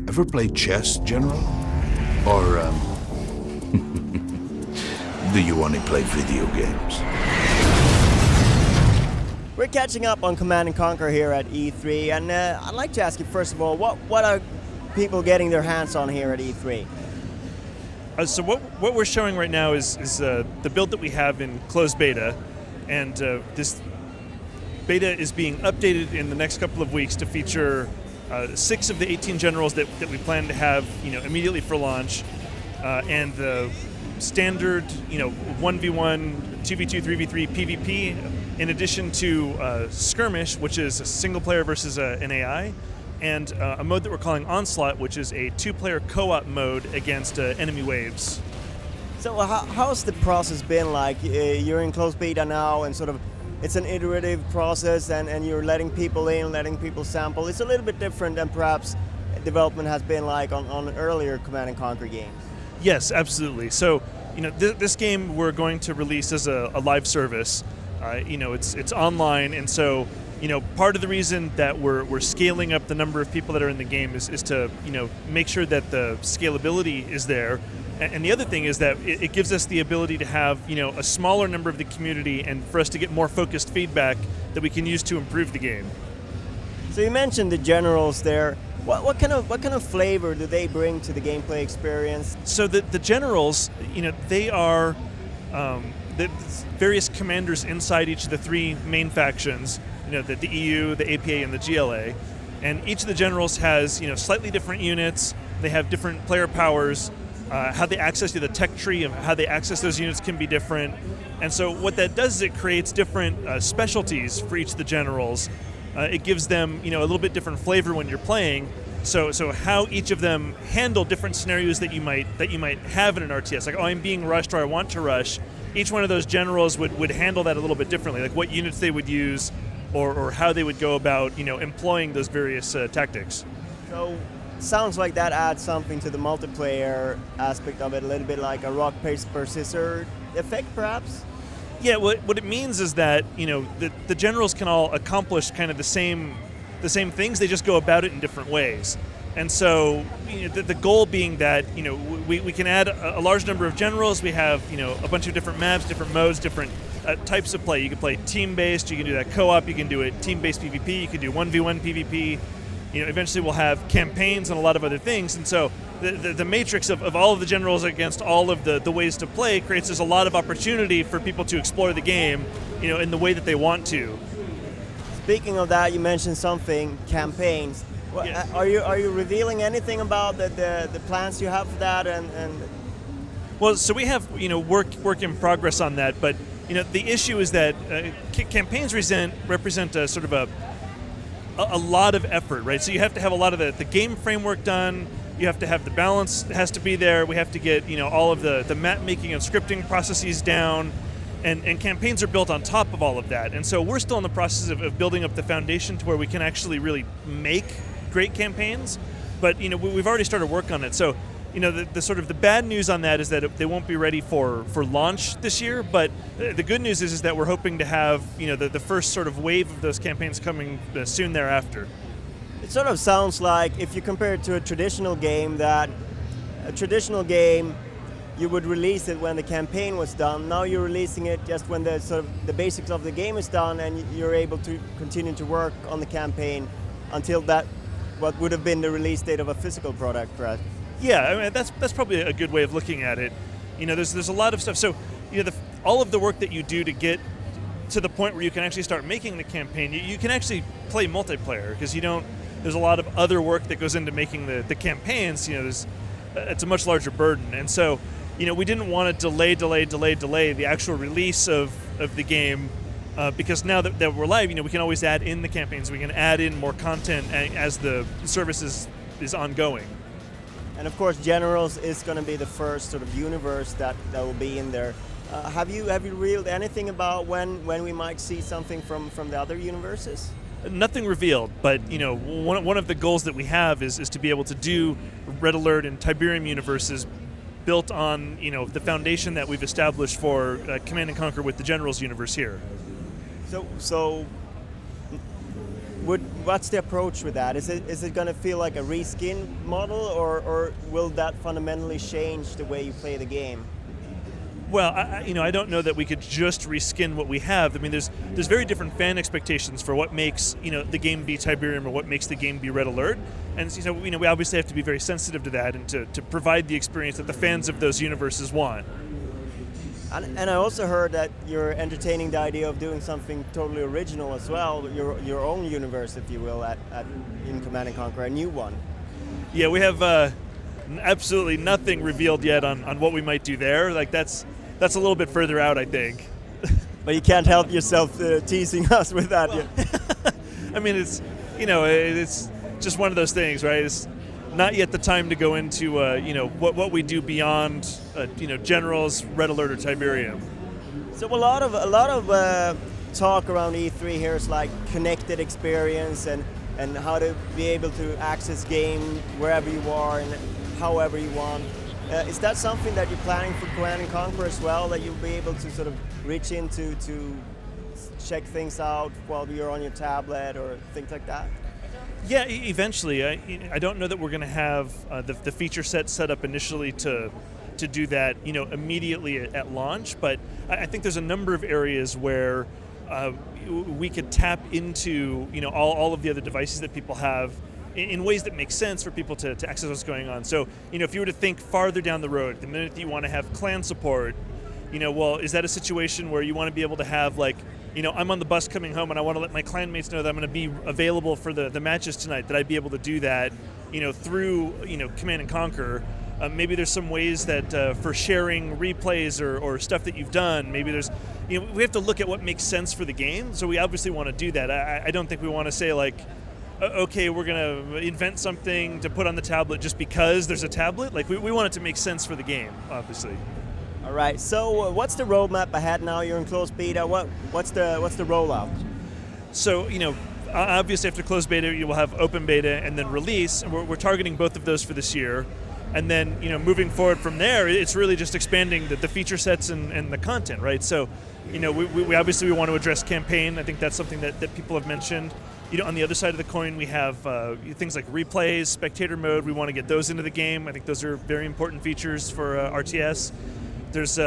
Ever play chess, General? Or, do you only play video games? We're catching up on Command & Conquer here at E3, and I'd like to ask you, first of all, what are people getting their hands on here at E3? So what we're showing right now is the build that we have in closed beta, and this beta is being updated in the next couple of weeks to feature 6 of the 18 generals that we plan to have immediately for launch, and the standard 1v1, 2v2, 3v3 PvP, in addition to Skirmish, which is a single player versus an AI, and a mode that we're calling Onslaught, which is a 2-player co-op mode against enemy waves. So how's the process been like? You're in closed beta now, and sort of it's an iterative process, and you're letting people in, letting people sample. It's a little bit different than perhaps development has been like on earlier Command & Conquer games. Yes, absolutely. So, this game we're going to release as a live service. It's online, and so part of the reason that we're scaling up the number of people that are in the game is to make sure that the scalability is there. And the other thing is that it gives us the ability to have a smaller number of the community, and for us to get more focused feedback that we can use to improve the game. So you mentioned the generals there. What kind of flavor do they bring to the gameplay experience? So the generals, they are the various commanders inside each of the 3 main factions. The EU, the APA, and the GLA. And each of the generals has slightly different units. They have different player powers. How they access the tech tree and how they access those units can be different. And so what that does is it creates different specialties for each of the generals. It gives them a little bit different flavor when you're playing. So how each of them handle different scenarios that you might have in an RTS, like, oh, I'm being rushed or I want to rush. Each one of those generals would handle that a little bit differently, like what units they would use, or how they would go about employing those various tactics. So sounds like that adds something to the multiplayer aspect of it, a little bit like a rock, paper, scissors effect, perhaps? Yeah, what it means is that the generals can all accomplish kind of the same things. They just go about it in different ways. And so the goal being that we can add a large number of generals. We have a bunch of different maps, different modes, different types of play. You can play team-based. You can do that co-op. You can do it team-based PvP. You can do 1v1 PvP. Eventually we'll have campaigns and a lot of other things. And so the matrix of all of the generals against all of the ways to play creates a lot of opportunity for people to explore the game, in the way that they want to. Speaking of that, you mentioned something, campaigns. Yes. Are you revealing anything about the plans you have for that? And Well, so we have work in progress on that, but the issue is that campaigns represent a sort of a lot of effort, right? So you have to have a lot of the game framework done. You have to have the balance has to be there. We have to get all of the map making and scripting processes down, and campaigns are built on top of all of that. And so we're still in the process of building up the foundation to where we can actually really make great campaigns. But we've already started work on it. So the sort of the bad news on that is that they won't be ready for launch this year. But the good news is that we're hoping to have the first sort of wave of those campaigns coming soon thereafter. it sort of sounds like, if you compare it to a traditional game, that a traditional game you would release it when the campaign was done. Now you're releasing it just when the sort of the basics of the game is done, and you're able to continue to work on the campaign until that what would have been the release date of a physical product, correct? Yeah, I mean, that's probably a good way of looking at it. There's a lot of stuff. So all of the work that you do to get to the point where you can actually start making the campaign, you can actually play multiplayer, because there's a lot of other work that goes into making the campaigns. It's a much larger burden, and so we didn't want to delay the actual release of the game, because now that we're live, we can always add in the campaigns. We can add in more content as the service is ongoing. And of course, Generals is going to be the first sort of universe that will be in there. Have you revealed anything about when we might see something from the other universes? Nothing revealed, but one of the goals that we have is to be able to do Red Alert and Tiberium universes built on the foundation that we've established for Command and Conquer with the Generals universe here. So what's the approach with that? Is it going to feel like a reskin model, or will that fundamentally change the way you play the game? Well, I don't know that we could just reskin what we have. I mean, there's very different fan expectations for what makes the game be Tiberium or what makes the game be Red Alert, and we obviously have to be very sensitive to that and to provide the experience that the fans of those universes want. And I also heard that you're entertaining the idea of doing something totally original as well, your own universe, if you will, in Command and Conquer, a new one. Yeah, we have absolutely nothing revealed yet on what we might do there. Like that's a little bit further out, I think. But you can't help yourself teasing us with that. Well, I mean, it's just one of those things, right? It's not yet the time to go into what we do beyond Generals, Red Alert, or Tiberium. So a lot of talk around E3 here is like connected experience and how to be able to access game wherever you are and however you want. Is that something that you're planning for Command and Conquer as well, that you'll be able to sort of reach into to check things out while you're on your tablet or things like that? Yeah, eventually. I don't know that we're going to have the feature set up initially to do that immediately at launch, but I think there's a number of areas where we could tap into all of the other devices that people have in ways that make sense for people to access what's going on. So if you were to think farther down the road, the minute that you want to have clan support, well, is that a situation where you want to be able to have I'm on the bus coming home and I want to let my clanmates know that I'm going to be available for the matches tonight, that I'd be able to do that through Command and Conquer. Maybe there's some ways that for sharing replays or stuff that you've done, maybe there's, we have to look at what makes sense for the game. So we obviously want to do that. I don't think we want to say okay, we're going to invent something to put on the tablet just because there's a tablet. We want it to make sense for the game, obviously. All right. So what's the roadmap ahead now? You're in closed beta. What's the rollout? So obviously after closed beta, you will have open beta and then release. And we're targeting both of those for this year. And then moving forward from there, it's really just expanding the feature sets and the content, right? So we obviously want to address campaign. I think that's something that people have mentioned. On the other side of the coin, we have things like replays, spectator mode. We want to get those into the game. I think those are very important features for RTS. There's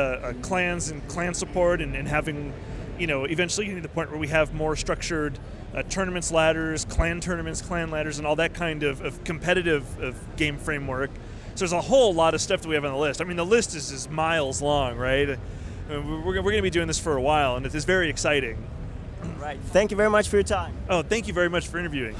clans and clan support and having, eventually getting to the point where we have more structured tournaments, ladders, clan tournaments, clan ladders, and all that kind of competitive game framework. So there's a whole lot of stuff that we have on the list. I mean, the list is miles long, right? We're going to be doing this for a while, and it is very exciting. Right. Thank you very much for your time. Oh, thank you very much for interviewing.